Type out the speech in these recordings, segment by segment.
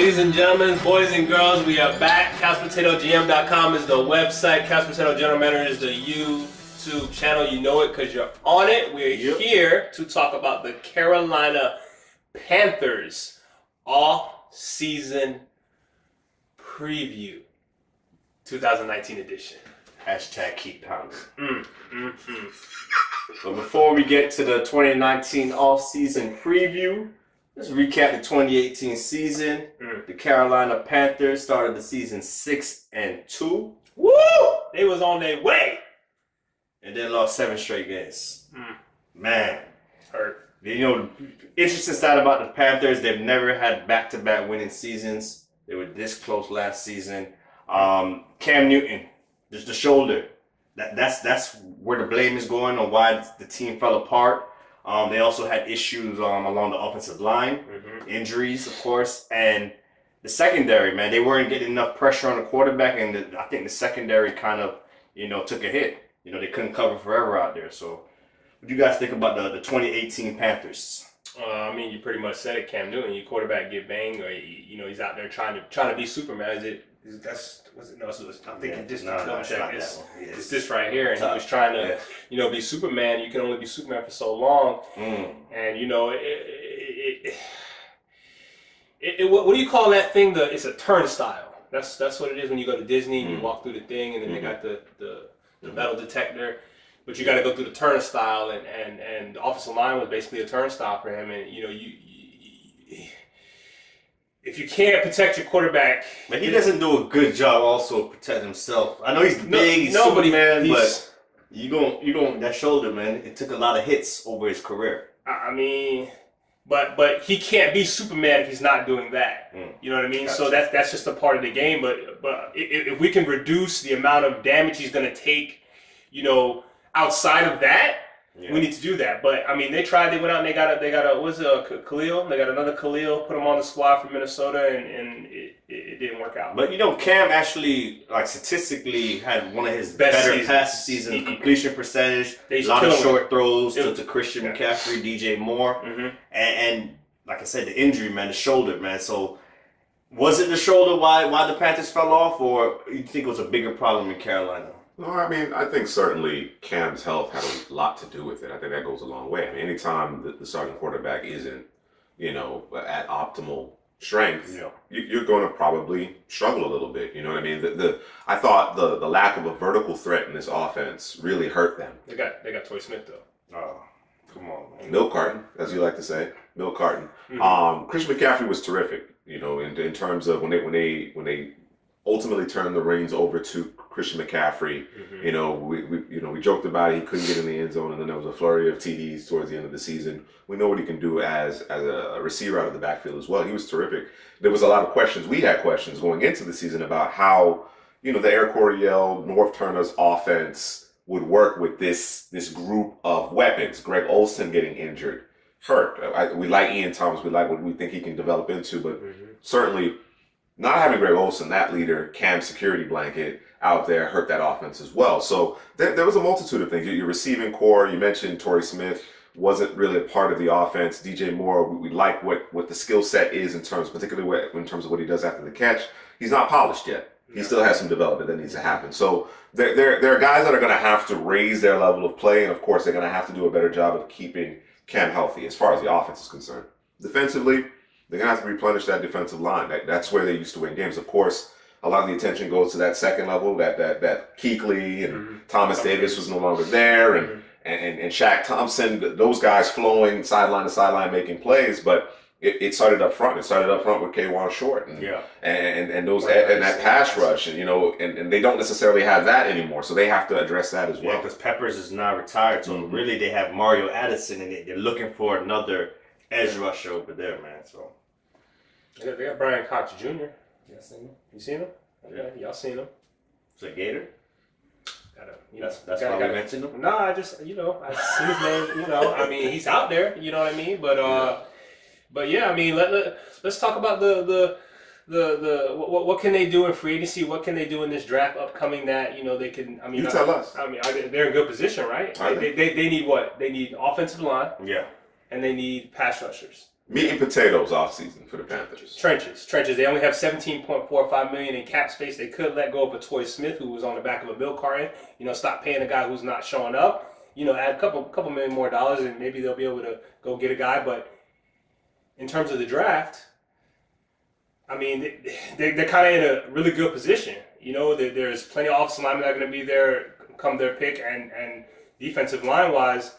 Ladies and gentlemen, boys and girls, we are back. CouchPotatoGM.com is the website. Couch Potato General Manager is the YouTube channel. You know it because you're on it. We're here to talk about the Carolina Panthers off-season preview, 2019 edition. Hashtag keep pounding. So before we get to the 2019 off-season preview, let's recap the 2018 season. The Carolina Panthers started the season 6-2. Woo! They was on their way. And then lost 7 straight games. Man. Hurt. You know, interesting stat about the Panthers, they've never had back-to-back winning seasons. They were this close last season. Cam Newton, just the shoulder. That's where the blame is going on why the team fell apart. They also had issues along the offensive line, injuries, of course, and the secondary, man, they weren't getting enough pressure on the quarterback, and I think the secondary kind of, took a hit. They couldn't cover forever out there. So what do you guys think about the 2018 Panthers? I mean, you pretty much said it, Cam Newton. Your quarterback get banged, or he's out there trying to be Superman. I'm thinking this double check. It's this right here, and he was trying to, be Superman. You can only be Superman for so long, and what do you call that thing? It's a turnstile. That's what it is when you go to Disney. You walk through the thing, and then they got the metal detector, but you got to go through the turnstile, and the offensive line was basically a turnstile for him, and if you can't protect your quarterback, but he doesn't do a good job also protecting himself. I know he's big, he's Superman, but you going that shoulder, man. It took a lot of hits over his career. I mean, but he can't be Superman if he's not doing that. You know what I mean? Gotcha. So that's just a part of the game. But if we can reduce the amount of damage he's going to take, outside of that. We need to do that, but I mean, they tried. They went out and they got a what's it, Khalil? They got another Khalil, put him on the squad from Minnesota, and it didn't work out. But Cam actually, statistically, had one of his better pass season completion percentage. A lot of short throws to Christian McCaffrey, DJ Moore, and like I said, the injury, man, the shoulder, man. So was it the shoulder why the Panthers fell off, or you think it was a bigger problem in Carolina? No, I mean, I think certainly Cam's health had a lot to do with it. I think that goes a long way. I mean, anytime the starting quarterback isn't, at optimal strength, you're going to probably struggle a little bit. You know what I mean? I thought the lack of a vertical threat in this offense really hurt them. They got Troy Smith though. Oh, come on, man. Milk carton, as you like to say, milk carton. Christian McCaffrey was terrific. In terms of when they ultimately turned the reins over to Christian McCaffrey. We joked about it. He couldn't get in the end zone, and then there was a flurry of TDs towards the end of the season. We know what he can do as a receiver out of the backfield as well. He was terrific. There was a lot of questions. We had questions going into the season about how the Air Coryell, North Turner's offense would work with this group of weapons. Greg Olsen getting injured, hurt. We like Ian Thomas. We like what we think he can develop into, but certainly not having Greg Olsen, that leader, Cam's security blanket out there, hurt that offense as well. So there was a multitude of things. Your receiving core, you mentioned Torrey Smith, wasn't really a part of the offense. DJ Moore, we like what the skill set is particularly in terms of what he does after the catch. He's not polished yet. He still has some development that needs to happen. So there are guys that are going to have to raise their level of play, and of course they're going to have to do a better job of keeping Cam healthy as far as the offense is concerned. Defensively, they're going to have to replenish that defensive line. That's where they used to win games. Of course, a lot of the attention goes to that second level, that Kuechly and Thomas Davis was no longer there, and Shaq Thompson, those guys flowing sideline to sideline making plays, but it started up front. It started up front with K'Wan Short and that pass rush, and they don't necessarily have that anymore, so they have to address that as well. Yeah, because Peppers is now retired, so really they have Mario Addison, and they're looking for another edge rusher over there, man. So they got Brian Cox Jr. You seen him? Okay, y'all seen him? It's a Gator. That's why we mentioned him. No, I just I see his name. I mean, he's out there. You know what I mean? But yeah, I mean, let's talk about the what can they do in free agency? What can they do in this draft upcoming that they can? I mean, you tell us. I mean, they're in good position, right? They need what? They need offensive line. Yeah. And they need pass rushers. Meat and potatoes offseason for the Panthers. Trenches. They only have $17.45 million in cap space. They could let go of a Toy Smith who was on the back of a milk carton. Stop paying a guy who's not showing up. Add a couple million more dollars, and maybe they'll be able to go get a guy. But in terms of the draft, I mean, they're kind of in a really good position. There's plenty of offensive linemen that are going to be there come their pick, and defensive line wise,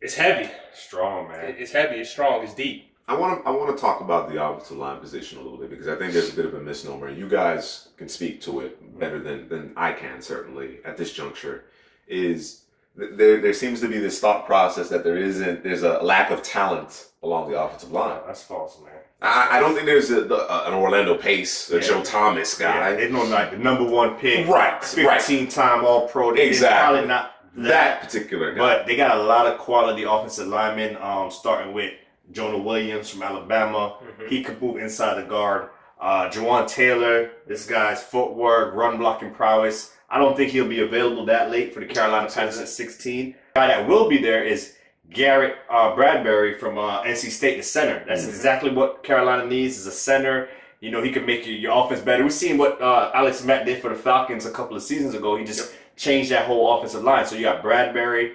it's heavy. Strong, man. It's heavy. It's strong. It's deep. I want to talk about the offensive line position a little bit, because I think there's a bit of a misnomer, and you guys can speak to it better than I can, certainly at this juncture. Is there seems to be this thought process that there's a lack of talent along the offensive line. That's false, man. I don't think there's an Orlando Pace, a Joe Thomas guy. Yeah, they know like the number one pick, right? 15-time All-Pro. Exactly. Probably not that particular guy. But they got a lot of quality offensive linemen, starting with Jonah Williams from Alabama. Mm-hmm. He could move inside the guard. Juwan Taylor, this guy's footwork, run blocking prowess. I don't think he'll be available that late for the Carolina Panthers at 16. The guy that will be there is Garrett Bradbury from NC State, the center. That's exactly what Carolina needs, is a center. He can make your offense better. We've seen what Alex Mack did for the Falcons a couple of seasons ago. He just changed that whole offensive line. So you got Bradbury,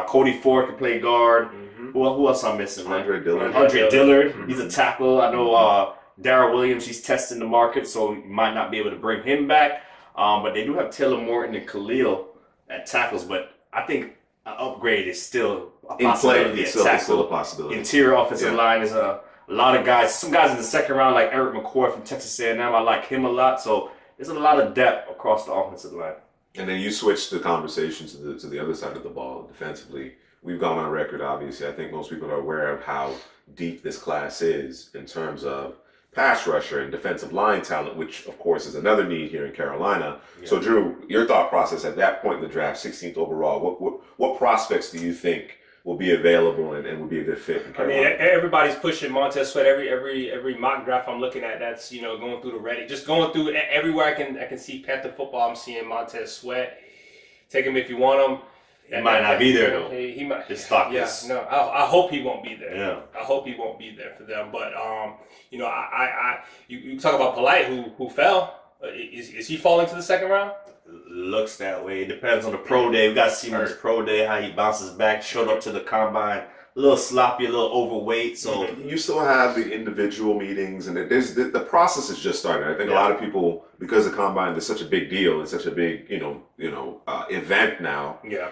Cody Ford can play guard. Mm-hmm. Who else I'm missing? Andre Dillard. Mm-hmm. He's a tackle. I know Darrell Williams, he's testing the market, so you might not be able to bring him back. But they do have Taylor Morton and Khalil at tackles. But I think an upgrade is still a possibility. It's still a possibility. Interior offensive line is a lot of guys. Some guys in the second round, like Eric McCoy from Texas A&M. I like him a lot. So there's a lot of depth across the offensive line. And then you switch the conversation to the other side of the ball defensively. We've gone on record, obviously. I think most people are aware of how deep this class is in terms of pass rusher and defensive line talent, which, of course, is another need here in Carolina. Yeah. So, Drew, your thought process at that point in the draft, 16th overall, what prospects do you think will be available and would be a good fit in Carolina? I mean, everybody's pushing Montez Sweat. Every mock draft I'm looking at, that's going through the Reddit, just going through everywhere I can see Panther football. I'm seeing Montez Sweat. Take him if you want him. He might not be there though. He might. His stock is. No, I hope he won't be there. Yeah. I hope he won't be there for them. But you talk about Polite who fell. Is he falling to the second round? Looks that way. It depends on the pro day. We got to see him on his pro day, how he bounces back. Showed up to the combine a little sloppy, a little overweight. So you still have the individual meetings, and the process is just starting. I think a lot of people, because the combine is such a big deal, it's such a big event now. Yeah,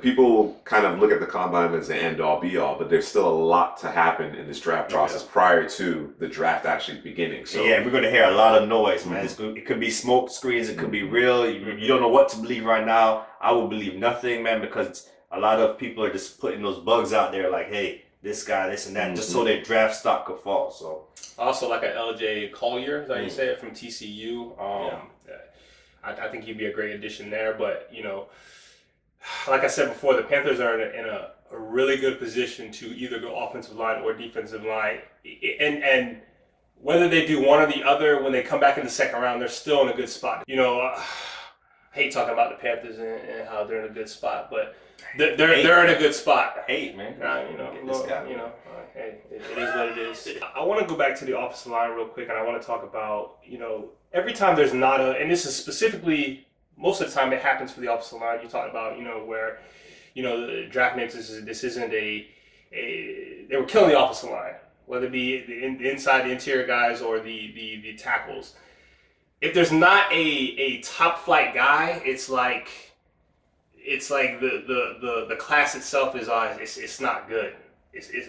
people kind of look at the combine as the end all be all, but there's still a lot to happen in this draft process prior to the draft actually beginning. So we're going to hear a lot of noise, man. It could be smoke screens, it could be real. You don't know what to believe right now. I will believe nothing, man, because a lot of people are just putting those bugs out there, like, hey, this guy, this and that, just so their draft stock could fall. So also like a LJ Collier, is that you say it, from TCU. I think he'd be a great addition there. But like I said before, the Panthers are in a really good position to either go offensive line or defensive line, and whether they do one or the other, when they come back in the second round, they're still in a good spot. I hate talking about the Panthers and how they're in a good spot, but they're in a good spot. Hey, man. Hey, it is what it is. I want to go back to the offensive line real quick, and I want to talk about, every time there's not and this is specifically, most of the time it happens for the offensive line. You talked about, where, the draft mix, this isn't they were killing the offensive line, whether it be the inside, the interior guys, or the tackles. If there's not a top flight guy, it's like the class itself is it's not good.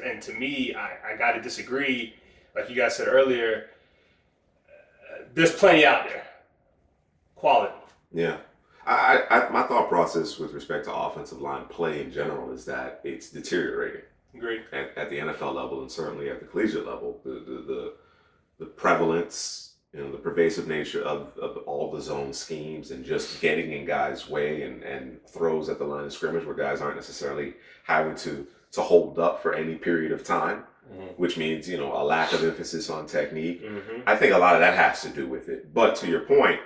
And to me, I got to disagree. Like you guys said earlier, there's plenty out there. Quality. Yeah. My thought process with respect to offensive line play in general is that it's deteriorating. Agreed. At the NFL level, and certainly at the collegiate level, the prevalence, the pervasive nature of all the zone schemes and just getting in guys' way and throws at the line of scrimmage where guys aren't necessarily having to hold up for any period of time, which means, a lack of emphasis on technique. I think a lot of that has to do with it. But to your point,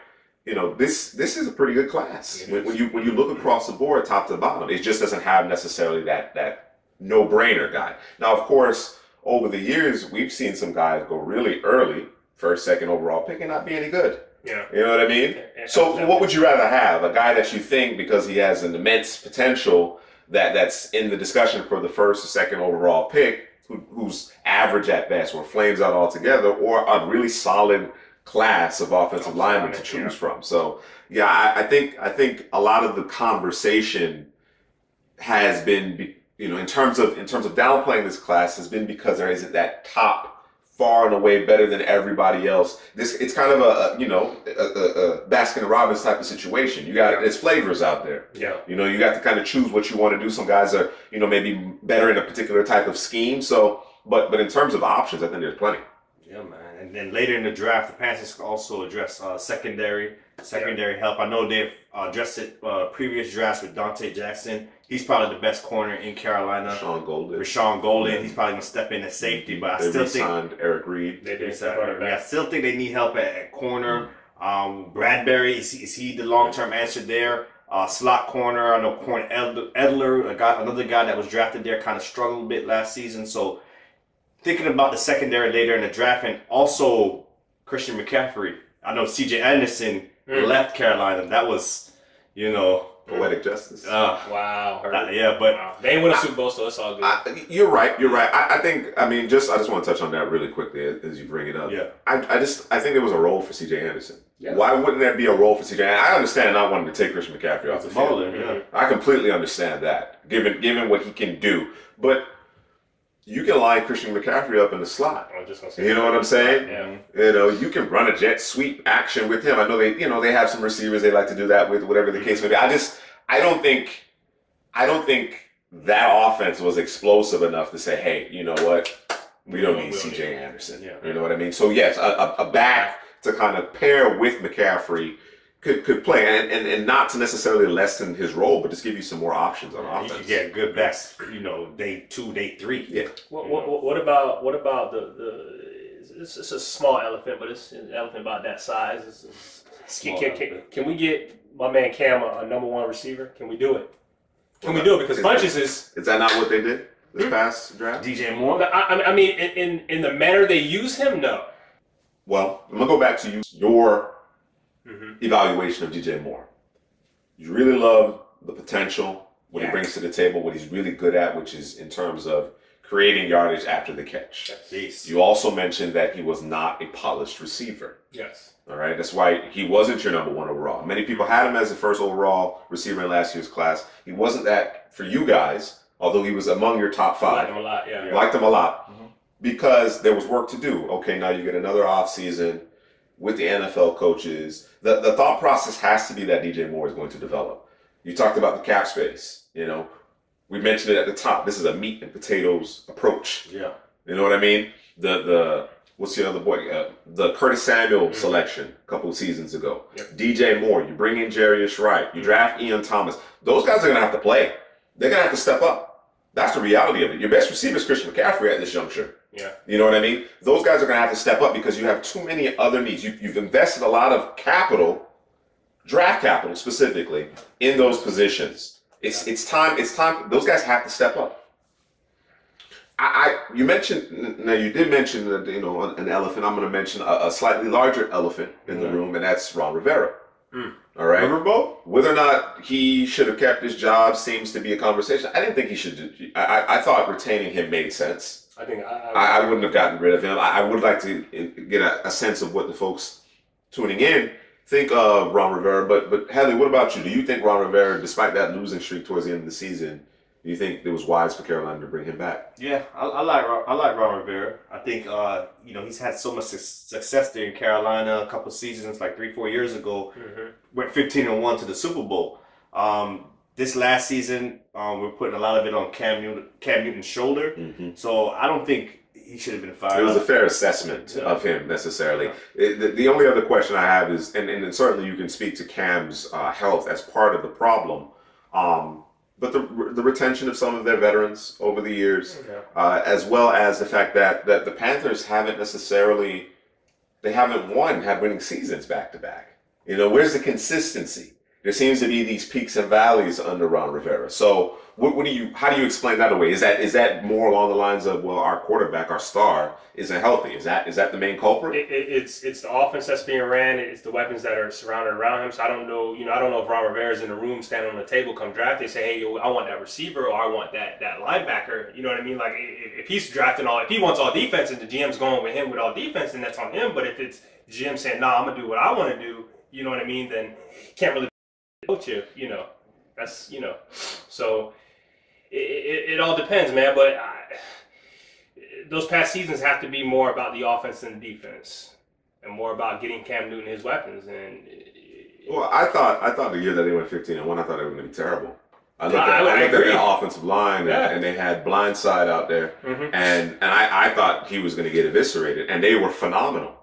this is a pretty good class. When you look across the board, top to bottom, it just doesn't have necessarily that no-brainer guy. Now, of course, over the years, we've seen some guys go really early, first, second overall pick, and not be any good. Yeah. You know what I mean? So what would you rather have? A guy that you think, because he has an immense potential, that's in the discussion for the first or second overall pick, who's average at best or flames out altogether, or a really solid class of offensive linemen to choose from? So yeah, I think a lot of the conversation has been, in terms of downplaying this class, has been because there isn't that top, far and away better than everybody else. It's kind of a Baskin Robbins type of situation. You got there's flavors out there. Yeah. You got to kind of choose what you want to do. Some guys are maybe better in a particular type of scheme. So, but in terms of options, I think there's plenty. Yeah, man. And then later in the draft, the Panthers also address secondary help. I know they've addressed it previous drafts with Dante Jackson. He's probably the best corner in Carolina. Rashawn Golden. He's probably going to step in at safety, but I still think signed Eric Reed. I still think they need help at corner. Bradbury, is he the long-term answer there? Slot corner. I know Corn Edler, another guy that was drafted there, kind of struggled a bit last season. So thinking about the secondary later in the draft, and also Christian McCaffrey. I know C.J. Anderson left Carolina. That was, poetic justice. Wow. But they ain't win a Super Bowl, so it's all good. You're right. I just want to touch on that really quickly as you bring it up. Yeah. I think there was a role for C.J. Anderson. Yeah. Why wouldn't there be a role for C.J.? I understand not wanting to take Christian McCaffrey off the field. Yeah. I completely understand that, given what he can do. But you can line Christian McCaffrey up in the slot. I was just gonna say you know what I'm saying? Yeah. You can run a jet sweep action with him. I know they have some receivers they like to do that with, whatever the case may be. I don't think that offense was explosive enough to say, hey, you know what? We don't need C.J. Anderson. Yeah. You know what I mean? So yes, a back to kind of pair with McCaffrey could play, and not to necessarily lessen his role, but just give you some more options on offense. You could get good backs, day 2, day 3. Yeah. What about the? It's a small elephant, but it's an elephant about that size. Can we get my man Cam a number 1 receiver? Can we do it? Can we do it? Because Funches is that not what they did this past draft? DJ Moore. I mean, in the manner they use him, no. Well, I'm gonna go back to your evaluation of DJ Moore. You really love the potential, what he brings to the table, what he's really good at, which is in terms of creating yardage after the catch. Yes. You also mentioned that he was not a polished receiver. Yes. All right. That's why he wasn't your number 1 overall. Many people had him as the first overall receiver in last year's class. He wasn't that for you guys, although he was among your top 5. Liked him a lot. Yeah. Liked him a lot because there was work to do. Okay, now you get another offseason with the NFL coaches. The thought process has to be that DJ Moore is going to develop. You talked about the cap space. We mentioned it at the top. This is a meat and potatoes approach. Yeah. You know what I mean? The what's the other boy? The Curtis Samuel selection a couple of seasons ago. Yep. DJ Moore. You bring in Jarius Wright. You draft Ian Thomas. Those guys are going to have to play. They're going to have to step up. That's the reality of it. Your best receiver is Christian McCaffrey at this juncture. Yeah. You know what I mean? Those guys are going to have to step up because you have too many other needs. You've invested a lot of capital, draft capital specifically, in those positions. It's time. Those guys have to step up. You did mention that, an elephant. I'm going to mention a slightly larger elephant in the room, and that's Ron Rivera. All right. Riverboat? Whether or not he should have kept his job seems to be a conversation. I didn't think he should. I thought retaining him made sense. I think I wouldn't have gotten rid of him. I would like to get a sense of what the folks tuning in think of Ron Rivera. But Hadley, what about you? Do you think Ron Rivera, despite that losing streak towards the end of the season, do you think it was wise for Carolina to bring him back? Yeah, I like Ron Rivera. I think he's had so much success there in Carolina. A couple seasons, like 3-4 years ago, went 15-1 to the Super Bowl. This last season, we're putting a lot of it on Cam Newton's shoulder. So I don't think he should have been fired. It was a fair assessment of him necessarily. The only other question I have is, and certainly you can speak to Cam's health as part of the problem. But the retention of some of their veterans over the years, as well as the fact that the Panthers haven't necessarily, had winning seasons back to back. Where's the consistency? there seems to be these peaks and valleys under Ron Rivera. So how do you explain that away? Is that more along the lines of, well, our quarterback, our star, isn't healthy? Is that the main culprit? It's the offense that's being ran. It's the weapons that are surrounded around him. So I don't know, I don't know if Ron Rivera's in the room standing on the table come draft. They say, hey, yo, I want that receiver or I want that linebacker. You know what I mean? Like if he's drafting if he wants all defense and the GM's going with him with all defense, then that's on him. But if it's the GM saying, nah, I'm gonna do what I want to do, you know what I mean? Then he can't really coach you. That's so. It all depends, man. But those past seasons have to be more about the offense than the defense, and more about getting Cam Newton his weapons. And well, I thought the year that they went 15-1, I thought they were going to be terrible. I looked at their offensive line, and they had Blindside out there, and I thought he was going to get eviscerated, and they were phenomenal.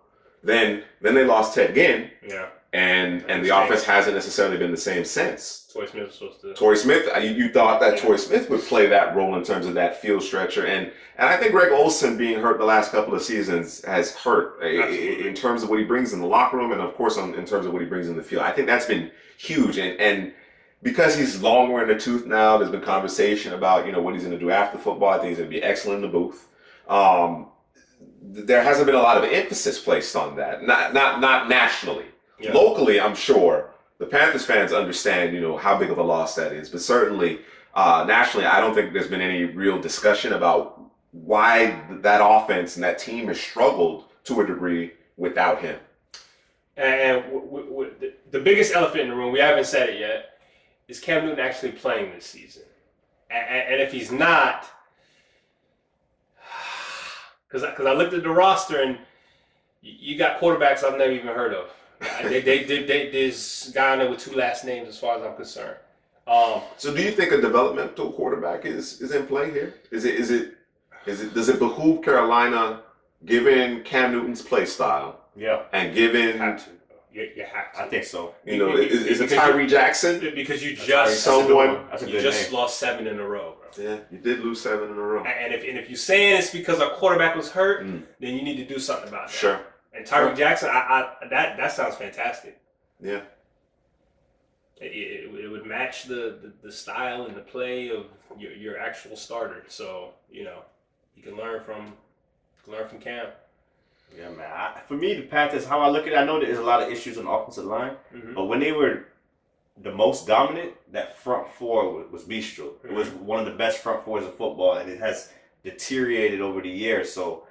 Then they lost Ted Ginn. Yeah. And the offense hasn't necessarily been the same since. Torrey Smith was supposed to. Torrey Smith, you thought that Torrey Smith would play that role in terms of that field stretcher, and I think Greg Olsen being hurt the last couple of seasons has hurt in terms of what he brings in the locker room, and of course in terms of what he brings in the field. I think that's been huge, and because he's longer in the tooth now, there's been conversation about what he's going to do after football. I think he's going to be excellent in the booth. There hasn't been a lot of emphasis placed on that, not nationally. Yeah. Locally, I'm sure the Panthers fans understand, how big of a loss that is. But certainly, nationally, I don't think there's been any real discussion about why that offense and that team has struggled to a degree without him. And the biggest elephant in the room, we haven't said it yet, is Cam Newton actually playing this season? And if he's not, because I looked at the roster and you got quarterbacks I've never even heard of. There's a guy on there with 2 last names as far as I'm concerned. So do you think a developmental quarterback is in play here? Does it behoove Carolina, given Cam Newton's play style? Yeah. And given you have to. I think so. Is it Tyree Jackson? Because you just lost 7 in a row, bro. Yeah, you did lose 7 in a row. And if you're saying it's because our quarterback was hurt, then you need to do something about that. Sure. And Tyree Jackson, that sounds fantastic. Yeah. It would match the style and the play of your actual starter. So you can learn from Cam. Yeah, man. For me, the Panthers, how I look at it, I know there's a lot of issues on the offensive line, but when they were the most dominant, that front four was bestial. It was one of the best front fours in football, and it has deteriorated over the years. So.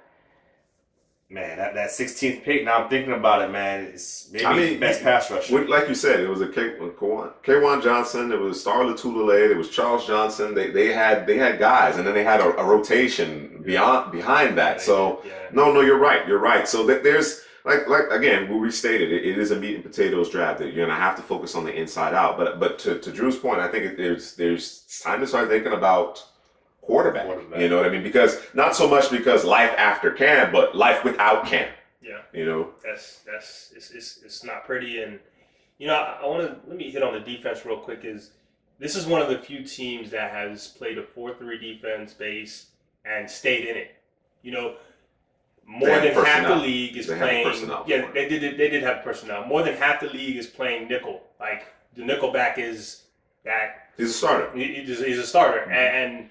Man, that 16th pick, now I'm thinking about it, man, it's maybe the best pass rusher. Like you said, it was a K'Wan Johnson, it was Star Latulilae, it was Charles Johnson. They had guys, and then they had a rotation behind that. So, no, you're right. So there's, like again, we restated, it is a meat and potatoes draft. You're going to have to focus on the inside out. But to Drew's point, I think there's time to start thinking about quarterback. You know what I mean? Because not so much because life after Cam, but life without Cam. Yeah. It's not pretty. And let me hit on the defense real quick. This is one of the few teams that has played a 4-3 defense base and stayed in it. More than half the league is playing. Yeah, they did have personnel. More than half the league is playing nickel. Like the nickelback is that. He's a starter. He's a starter, and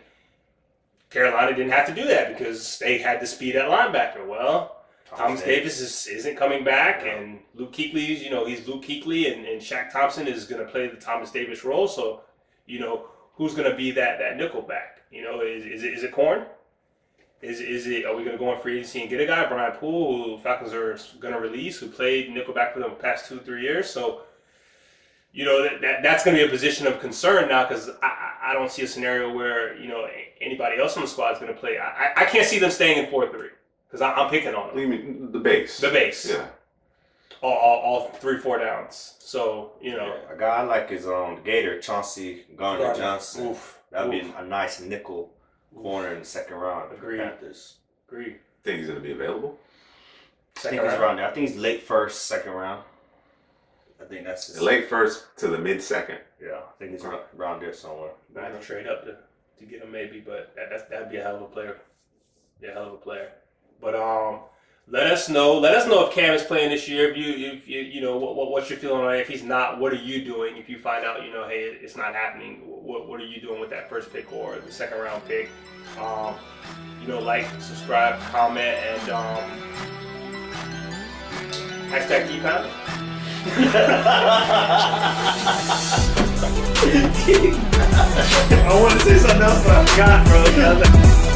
Carolina didn't have to do that because they had the speed at linebacker. Well, Thomas Davis isn't coming back, and Luke Kuechly, he's Luke Kuechly, and Shaq Thompson is going to play the Thomas Davis role. So, who's going to be that nickelback? Is it Corn? Are we going to go on free agency and get a guy, Brian Poole, who Falcons are going to release, who played nickelback for them the past 2-3 years? So, that's going to be a position of concern now because I don't see a scenario where, anybody else on the squad is going to play. I can't see them staying in 4-3 because I'm picking on them. You mean the base? The base. Yeah. All 3-4 downs. So, A guy like his Gator, Chauncey Gardner-Johnson. Oof. That would be a nice nickel corner in the second round. Agreed. Panthers. Agreed. Think he's going to be available? I think he's around there. I think he's late first, second round. I think that's his late first to the mid-second. Yeah, I think he's around there somewhere. I have to trade up to get him maybe, but that'd be a hell of a player. But Let us know. Let us know if Cam is playing this year. If you know what you're feeling on it. If he's not, what are you doing? If you find out, hey, it's not happening, what are you doing with that first pick or the second round pick? Like, subscribe, comment, and hashtag keep pounding. I wanted to say something else, but I forgot, bro.